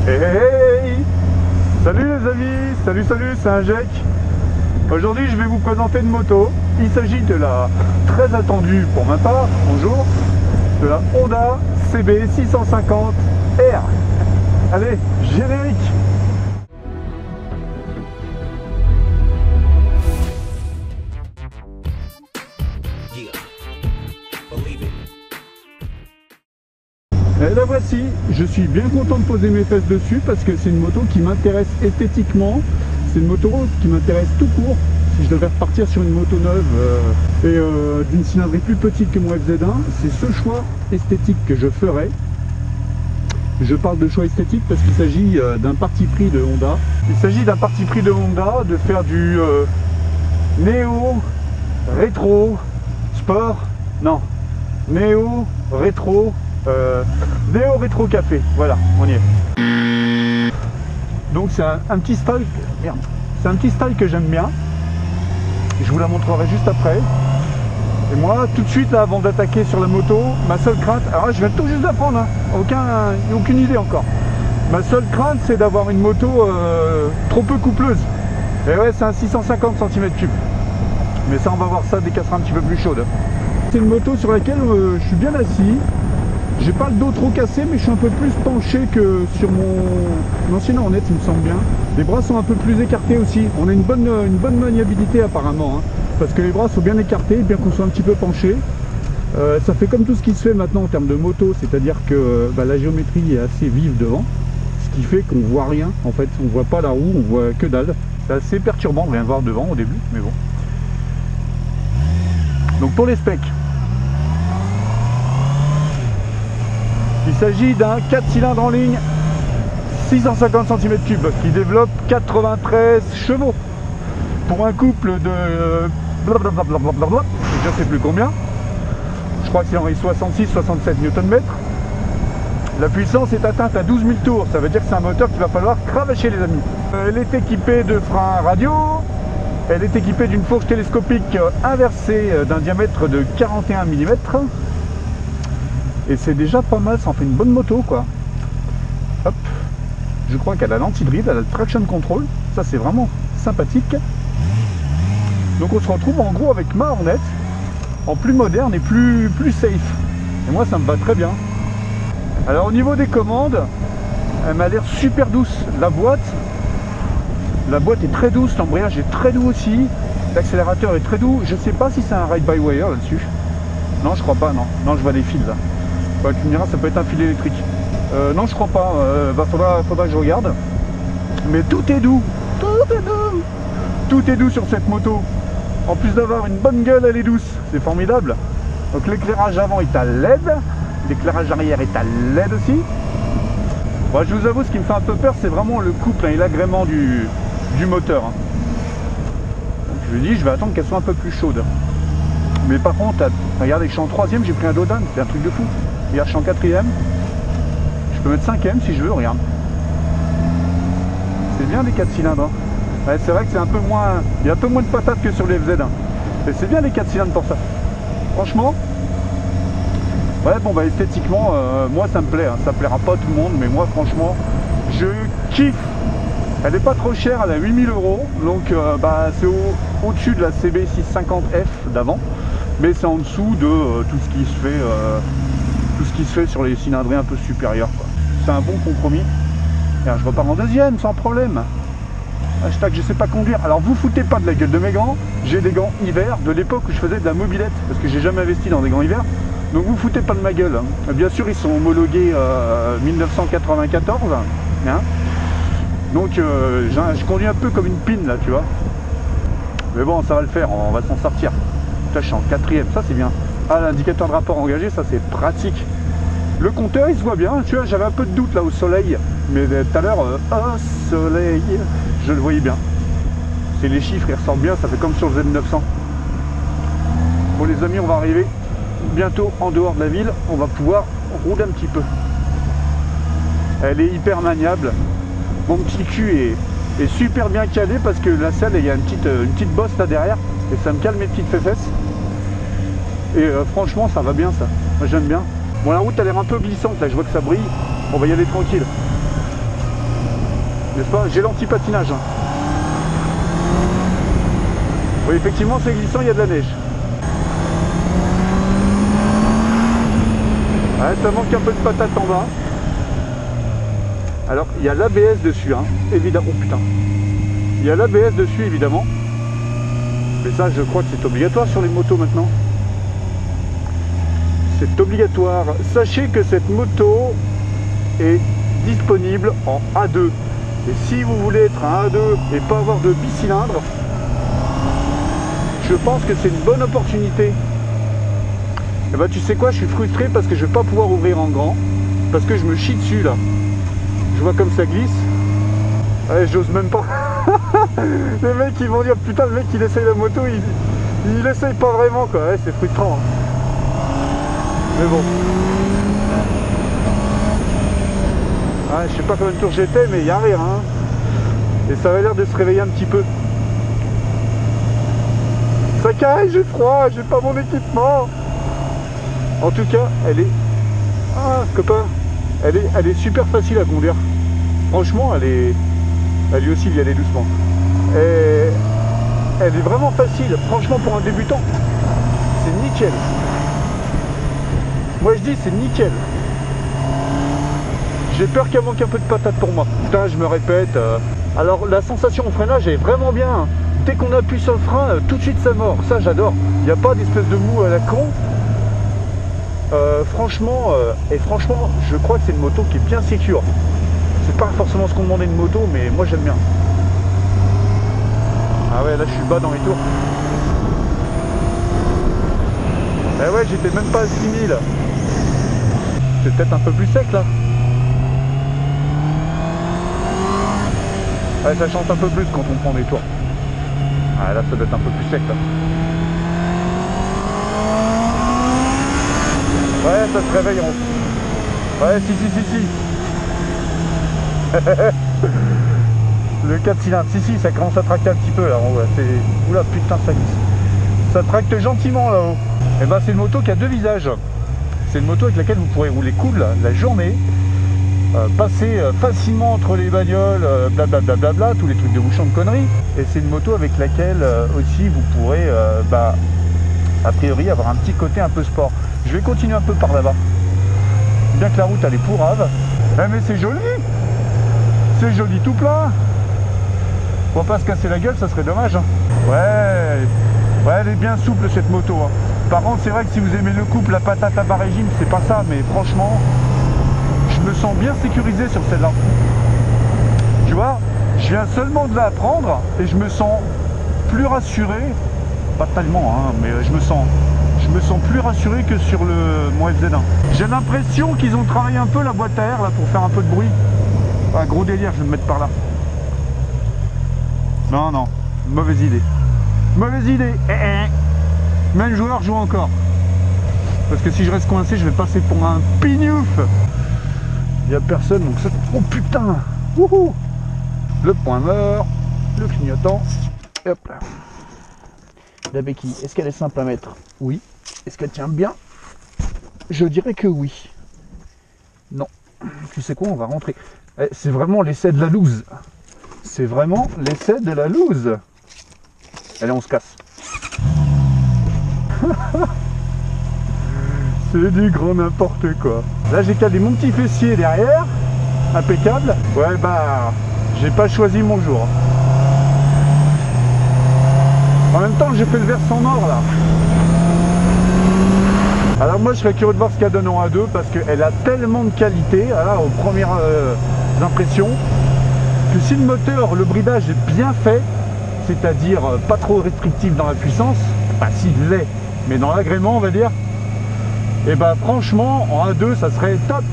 Hey! Salut les amis, salut, c'est un Jack. Aujourd'hui je vais vous présenter une moto. Il s'agit de la très attendue pour ma part, bonjour, de la Honda CB 650R. Allez, générique. Et la voici, je suis bien content de poser mes fesses dessus parce que c'est une moto qui m'intéresse esthétiquement, c'est une moto qui m'intéresse tout court. Si je devais repartir sur une moto neuve d'une cylindrée plus petite que mon FZ1, c'est ce choix esthétique que je ferais. Je parle de choix esthétique parce qu'il s'agit d'un parti pris de Honda. Il s'agit d'un parti pris de Honda de faire du néo, rétro, sport, non, néo, rétro, néo rétro café, voilà, on y est. Donc c'est un petit style, merde, c'est un petit style que j'aime bien. Je vous la montrerai juste après. Et moi, tout de suite, là, avant d'attaquer sur la moto, ma seule crainte, alors là, je viens tout juste d'apprendre, hein, aucune idée encore. Ma seule crainte, c'est d'avoir une moto trop peu coupleuse. Et ouais, c'est un 650 cm3. Mais ça, on va voir ça dès qu'elle sera un petit peu plus chaude. C'est une moto sur laquelle je suis bien assis. J'ai pas le dos trop cassé, mais je suis un peu plus penché que sur mon ancienne Hornet, il me semble bien. Les bras sont un peu plus écartés aussi. On a une bonne maniabilité apparemment, hein, parce que les bras sont bien écartés, bien qu'on soit un petit peu penché. Ça fait comme tout ce qui se fait maintenant en termes de moto, c'est-à-dire que la géométrie est assez vive devant, ce qui fait qu'on voit rien. En fait, on voit pas la roue, on voit que dalle. C'est assez perturbant de rien voir devant au début, mais bon. Donc pour les specs, il s'agit d'un 4 cylindres en ligne, 650 cm3, qui développe 93 chevaux. Pour un couple de blablabla, je ne sais plus combien, je crois que c'est en 66-67 Nm. La puissance est atteinte à 12 000 tours, ça veut dire que c'est un moteur qu'il va falloir cravacher les amis. Elle est équipée de freins radio, elle est équipée d'une fourche télescopique inversée d'un diamètre de 41 mm. Et c'est déjà pas mal, ça en fait une bonne moto quoi. Hop, je crois qu'elle a l'anti-drift, elle a le traction control, ça c'est vraiment sympathique. Donc on se retrouve en gros avec ma Hornet, en plus moderne et plus safe. Et moi ça me va très bien. Alors au niveau des commandes, elle m'a l'air super douce. La boîte est très douce, l'embrayage est très doux aussi, l'accélérateur est très doux. Je sais pas si c'est un ride-by-wire là-dessus. Non, je crois pas, non. Non, je vois des fils là. Bah, tu me diras, ça peut être un fil électrique. Non, je crois pas. Faudra que je regarde. Mais tout est doux. Tout est doux. Tout est doux sur cette moto. En plus d'avoir une bonne gueule, elle est douce. C'est formidable. Donc l'éclairage avant est à LED. L'éclairage arrière est à LED aussi. Bon, je vous avoue, ce qui me fait un peu peur, c'est vraiment le couple et l'agrément du moteur. Donc je lui dis, je vais attendre qu'elle soit un peu plus chaude. Mais par contre, regardez, je suis en 3ème, j'ai pris un Dodan, c'est un truc de fou. Regarde, je suis en 4ème. Je peux mettre 5ème si je veux, regarde. C'est bien les 4 cylindres. Hein. Ouais, c'est vrai que c'est un peu moins. Il y a un peu moins de patates que sur les FZ1. Mais c'est bien les 4 cylindres pour ça. Franchement. Ouais, bon bah esthétiquement, moi ça me plaît. Hein. Ça plaira pas à tout le monde, mais moi franchement, je kiffe. Elle n'est pas trop chère, elle a 8 000 €. Donc c'est au-dessus de la CB 650F d'avant. Mais c'est en dessous de tout ce qui se fait sur les cylindrées un peu supérieures. C'est un bon compromis. Et je repars en 2ème sans problème. Hashtag je sais pas conduire. Alors vous foutez pas de la gueule de mes gants. J'ai des gants hiver de l'époque où je faisais de la mobilette. Parce que j'ai jamais investi dans des gants hiver. Donc vous foutez pas de ma gueule. Bien sûr ils sont homologués 1994. Hein. Donc je conduis un peu comme une pine là, tu vois. Mais bon, ça va le faire, on va s'en sortir. Là, je suis en 4ème, ça c'est bien. Ah, l'indicateur de rapport engagé, ça c'est pratique. Le compteur, il se voit bien. Tu vois, j'avais un peu de doute là au soleil. Mais tout à l'heure, au soleil, je le voyais bien. C'est les chiffres, ils ressortent bien, ça fait comme sur le Z900. Bon les amis, on va arriver bientôt en dehors de la ville. On va pouvoir rouler un petit peu. Elle est hyper maniable. Mon petit cul est super bien calé parce que la selle, il y a une petite bosse là derrière et ça me calme mes petites fesses. Et franchement, ça va bien ça. Moi j'aime bien. Bon, la route a l'air un peu glissante là, je vois que ça brille. On va y aller tranquille. n'est-ce pas? J'ai l'anti-patinage. Hein. Oui, effectivement, c'est glissant, il y a de la neige. Ouais, ça manque un peu de patate en bas. Alors, il y a l'ABS dessus, hein, évidemment. Oh putain. Il y a l'ABS dessus, évidemment. Mais ça, je crois que c'est obligatoire sur les motos maintenant. C'est obligatoire. Sachez que cette moto est disponible en A2. Et si vous voulez être un A2 et pas avoir de bicylindre, je pense que c'est une bonne opportunité. Et bah tu sais quoi, je suis frustré parce que je vais pas pouvoir ouvrir en grand. Parce que je me chie dessus là. Je vois comme ça glisse. Ouais, j'ose même pas. Les mecs ils vont dire putain le mec il essaye la moto, il essaye pas vraiment quoi. Ouais, c'est frustrant. Hein. Mais bon. Ouais, je sais pas combien de tours j'étais mais il y a rien. Hein. Et ça avait l'air de se réveiller un petit peu. Ça caille, j'ai froid, j'ai pas mon équipement. En tout cas, elle est... Ah, copain, elle est super facile à conduire. Franchement, elle lui aussi, il y allait doucement. Et elle est vraiment facile. Franchement, pour un débutant, c'est nickel. Moi, je dis, c'est nickel. J'ai peur qu'elle manque un peu de patate pour moi. Putain, je me répète. Alors, la sensation au freinage est vraiment bien. Dès qu'on appuie sur le frein, tout de suite, ça mord. Ça, j'adore. Il n'y a pas d'espèce de mou à la con. Franchement, je crois que c'est une moto qui est bien sécure. C'est pas forcément ce qu'on demandait une moto, mais moi j'aime bien. Ah ouais, là je suis bas dans les tours. Eh ouais, j'étais même pas à 6000. C'est peut-être un peu plus sec là. Ouais, ça chante un peu plus quand on prend des tours. Ah là, ça doit être un peu plus sec là. Ouais, ça se réveille en... Ouais, si. Le 4 cylindres, si, ça commence à tracter un petit peu là. Oula, putain, ça glisse. Ça tracte gentiment là-haut. Et ben, c'est une moto qui a deux visages. C'est une moto avec laquelle vous pourrez rouler cool la journée. Passer facilement entre les bagnoles, blablabla, tous les trucs de bouchon de conneries. Et c'est une moto avec laquelle aussi vous pourrez, a priori, avoir un petit côté un peu sport. Je vais continuer un peu par là-bas. Bien que la route elle est pourrave. Eh mais c'est joli. C'est joli tout plein. On va pas se casser la gueule, ça serait dommage. Hein. Ouais, elle est bien souple cette moto. Hein. Par contre, c'est vrai que si vous aimez le couple, la patate à bas régime, c'est pas ça. Mais franchement, je me sens bien sécurisé sur celle-là. Tu vois, je viens seulement de la prendre et je me sens plus rassuré. Pas tellement, hein, mais je me sens plus rassuré que sur mon FZ1. J'ai l'impression qu'ils ont travaillé un peu la boîte à air là pour faire un peu de bruit. Ah, gros délire, je vais me mettre par là. Non, mauvaise idée. Mauvaise idée. Même joueur joue encore. Parce que si je reste coincé, je vais passer pour un pignouf. Il n'y a personne, donc ça... Oh putain. Wouhou. Le point mort, le clignotant. Et hop là. La béquille, est-ce qu'elle est simple à mettre? Oui. Est-ce qu'elle tient bien? Je dirais que oui. Non. Tu sais quoi, on va rentrer. C'est vraiment l'essai de la loose. C'est vraiment l'essai de la loose. Allez, on se casse. C'est du grand n'importe quoi. Là, j'ai calé mon petit fessier derrière. Impeccable. Ouais, bah, j'ai pas choisi mon jour. En même temps, j'ai fait le versant nord, là. Alors moi, je serais curieux de voir ce qu'elle donne en A2 parce qu'elle a tellement de qualité, là, aux premières impressions, que si le moteur, le bridage est bien fait, c'est-à-dire pas trop restrictif dans la puissance, bah s'il l'est, mais dans l'agrément, on va dire, et bah franchement, en A2, ça serait top.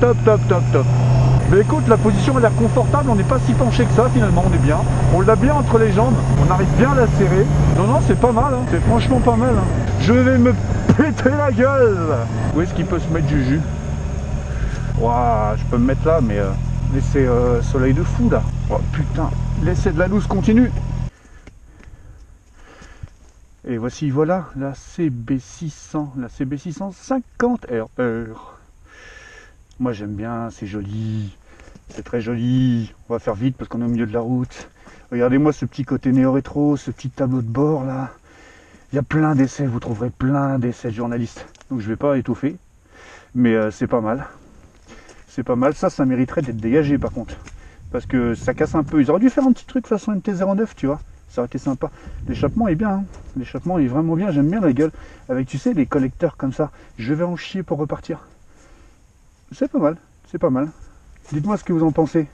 Mais écoute, la position a l'air confortable, on n'est pas si penché que ça finalement, on est bien. On l'a bien entre les jambes, on arrive bien à la serrer. Non, c'est pas mal, hein. C'est franchement pas mal. Hein. Je vais me péter la gueule. Où est-ce qu'il peut se mettre Juju? Ouah, je peux me mettre là, mais c'est soleil de fou là. Oh putain, l'essai de la loose continue. Et voici, voilà, la CB600, la CB650 RR. Moi j'aime bien, c'est joli. C'est très joli. On va faire vite parce qu'on est au milieu de la route. Regardez-moi ce petit côté néo-rétro, ce petit tableau de bord là. Il y a plein d'essais, vous trouverez plein d'essais de journalistes. Donc je vais pas étouffer, mais c'est pas mal. C'est pas mal, ça mériterait d'être dégagé par contre. Parce que ça casse un peu. Ils auraient dû faire un petit truc façon MT-09, tu vois. Ça aurait été sympa. L'échappement est bien, hein. L'échappement est vraiment bien, j'aime bien la gueule. Avec, tu sais, les collecteurs comme ça. Je vais en chier pour repartir. C'est pas mal, c'est pas mal. Dites-moi ce que vous en pensez.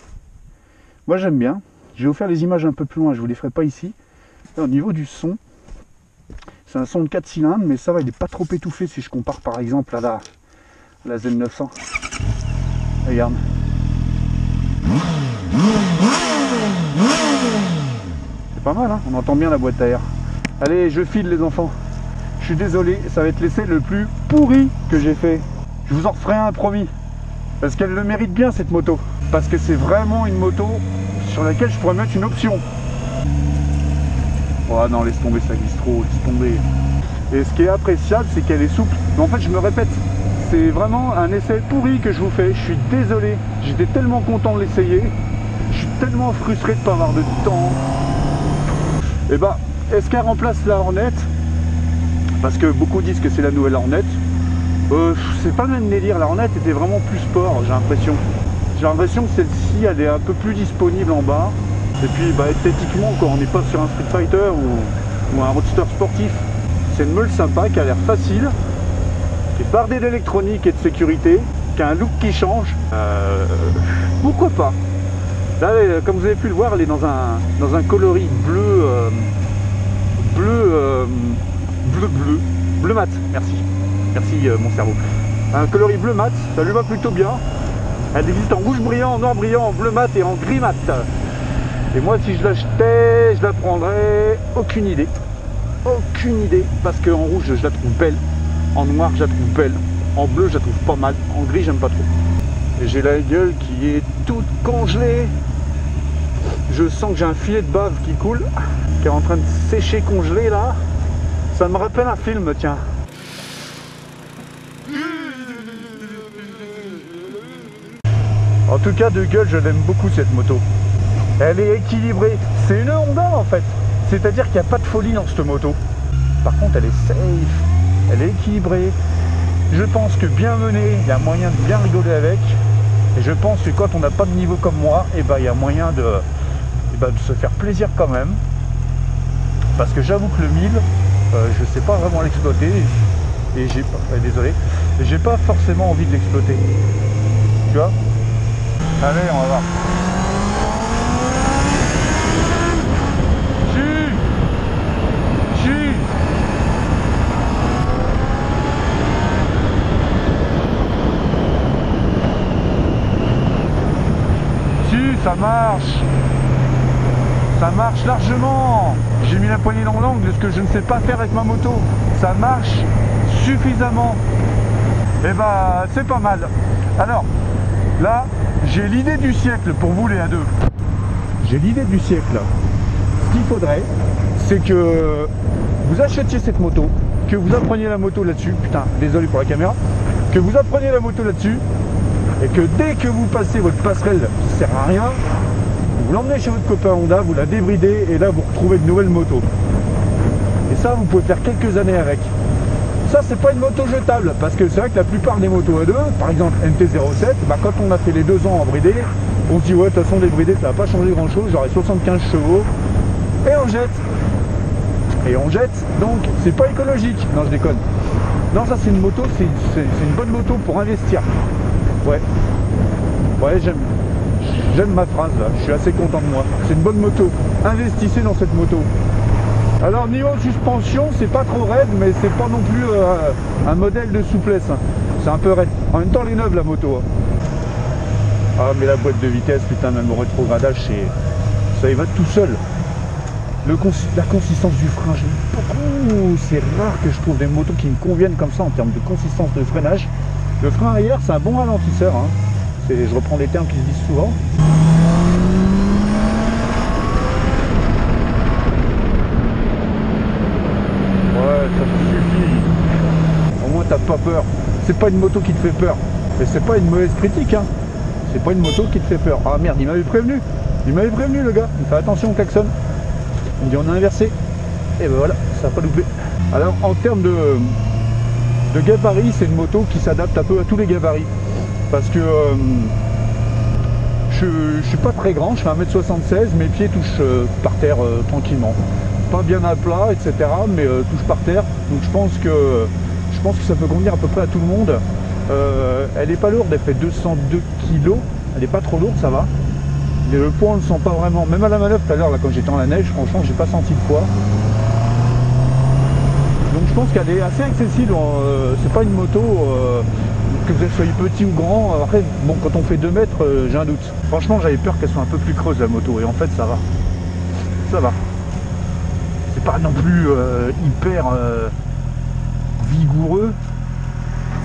Moi j'aime bien. Je vais vous faire les images un peu plus loin, je vous les ferai pas ici. Là, au niveau du son, c'est un son de 4 cylindres, mais ça va, il n'est pas trop étouffé si je compare par exemple à la Z900. Regarde. C'est pas mal, hein, on entend bien la boîte à air. Allez, je file les enfants. Je suis désolé, ça va être l'essai le plus pourri que j'ai fait. Je vous en referai un, promis. Parce qu'elle le mérite bien cette moto. Parce que c'est vraiment une moto sur laquelle je pourrais mettre une option. Oh non, laisse tomber, ça glisse trop, laisse tomber. Et ce qui est appréciable, c'est qu'elle est souple. Mais en fait, je me répète, c'est vraiment un essai pourri que je vous fais. Je suis désolé, j'étais tellement content de l'essayer. Je suis tellement frustré de ne pas avoir de temps. Et bah, est-ce qu'elle remplace la Hornet? Parce que beaucoup disent que c'est la nouvelle Hornet. C'est pas le même délire, la Hornet était vraiment plus sport, j'ai l'impression. J'ai l'impression que celle-ci, elle est un peu plus disponible en bas. Et puis, bah, esthétiquement, quand on n'est pas sur un Street Fighter ou un roadster sportif, c'est une meule sympa, qui a l'air facile, qui est bardée d'électronique et de sécurité, qui a un look qui change. Pourquoi pas? Là, comme vous avez pu le voir, elle est dans un coloris bleu mat. Merci mon cerveau. Un coloris bleu mat, ça lui va plutôt bien. Elle existe en rouge brillant, en noir brillant, en bleu mat et en gris mat. Et moi, si je l'achetais, je la prendrais. Aucune idée. Aucune idée. Parce qu'en rouge, je la trouve belle. En noir, je la trouve belle. En bleu, je la trouve pas mal. En gris, j'aime pas trop. Et j'ai la gueule qui est toute congelée. Je sens que j'ai un filet de bave qui coule, qui est en train de sécher congelé là. Ça me rappelle un film, tiens. En tout cas, de gueule, je l'aime beaucoup cette moto. Elle est équilibrée. C'est une Honda en fait. C'est-à-dire qu'il n'y a pas de folie dans cette moto. Par contre, elle est safe. Elle est équilibrée. Je pense que bien menée, il y a moyen de bien rigoler avec. Et je pense que quand on n'a pas de niveau comme moi, et ben, il y a moyen de se faire plaisir quand même. Parce que j'avoue que le 1000, je ne sais pas vraiment l'exploiter. Et j'ai pas, désolé, j'ai pas forcément envie de l'exploiter. Tu vois? Allez, on va voir. Ça marche. Ça marche largement. J'ai mis la poignée dans l'angle, ce que je ne sais pas faire avec ma moto. Ça marche suffisamment. Et bah c'est pas mal. Alors là, j'ai l'idée du siècle pour vous les A2. J'ai l'idée du siècle. Ce qu'il faudrait, c'est que vous achetiez cette moto, que vous appreniez la moto là-dessus. Putain, désolé pour la caméra. Que vous appreniez la moto là-dessus. Et que dès que vous passez votre passerelle qui sert à rien, vous l'emmenez chez votre copain Honda, vous la débridez et là vous retrouvez de nouvelles motos. Et ça, vous pouvez faire quelques années avec. Ça, c'est pas une moto jetable, parce que c'est vrai que la plupart des motos A2, par exemple MT-07, bah, quand on a fait les 2 ans en bridé, on se dit ouais, de toute façon les bridés ça va pas changer grand chose, j'aurai 75 chevaux, et on jette. Et on jette, donc c'est pas écologique. Non, je déconne. Non, ça c'est une moto, c'est une bonne moto pour investir. Ouais, j'aime ma phrase là, je suis assez content de moi. C'est une bonne moto, investissez dans cette moto. Alors niveau suspension, c'est pas trop raide, mais c'est pas non plus un modèle de souplesse. Hein. C'est un peu raide. En même temps, elle est neuve la moto. Hein. Ah mais la boîte de vitesse, putain, même au rétrogradage, ça y va tout seul. La consistance du frein, j'aime beaucoup. C'est rare que je trouve des motos qui me conviennent comme ça en termes de consistance de freinage. Le frein arrière, c'est un bon ralentisseur. Hein. Je reprends les termes qui se disent souvent. Ouais, ça suffit. Au moins, t'as pas peur. C'est pas une moto qui te fait peur. Mais c'est pas une mauvaise critique. Hein. C'est pas une moto qui te fait peur. Ah merde, il m'avait prévenu. Il m'avait prévenu le gars. Il fait attention au klaxon. Il me dit on a inversé. Et ben voilà, ça n'a pas loupé. Alors en termes de gabarit, c'est une moto qui s'adapte un peu à tous les gabarits. Parce que je suis pas très grand, je fais 1m76, mes pieds touchent par terre tranquillement. Pas bien à plat, etc. mais touchent par terre. Donc je pense que ça peut convenir à peu près à tout le monde. Elle n'est pas lourde, elle fait 202 kg. Elle n'est pas trop lourde, ça va. Mais le poids on ne le sent pas vraiment. Même à la manœuvre tout à l'heure, quand j'étais dans la neige, franchement j'ai pas senti de poids. Donc je pense qu'elle est assez accessible. C'est pas une moto que vous soyez petit ou grand. Après, bon, quand on fait 2 mètres, j'ai un doute. Franchement, j'avais peur qu'elle soit un peu plus creuse la moto. Et en fait, ça va. Ça va. C'est pas non plus hyper vigoureux.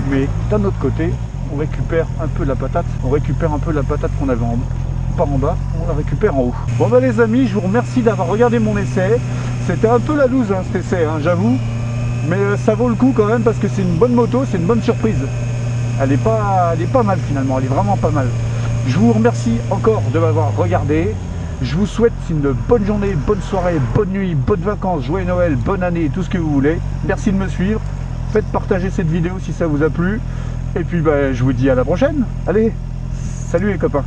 Mais d'un autre côté, on récupère un peu la patate. On récupère un peu la patate qu'on avait pas en bas, on la récupère en haut. Bon bah les amis, je vous remercie d'avoir regardé mon essai. C'était un peu la loose cet essai, j'avoue. Mais ça vaut le coup quand même parce que c'est une bonne moto, c'est une bonne surprise. Elle est pas mal finalement, elle est vraiment pas mal. Je vous remercie encore de m'avoir regardé. Je vous souhaite une bonne journée, bonne soirée, bonne nuit, bonnes vacances, joyeux Noël, bonne année, tout ce que vous voulez. Merci de me suivre. Faites partager cette vidéo si ça vous a plu. Et puis bah, je vous dis à la prochaine. Allez, salut les copains.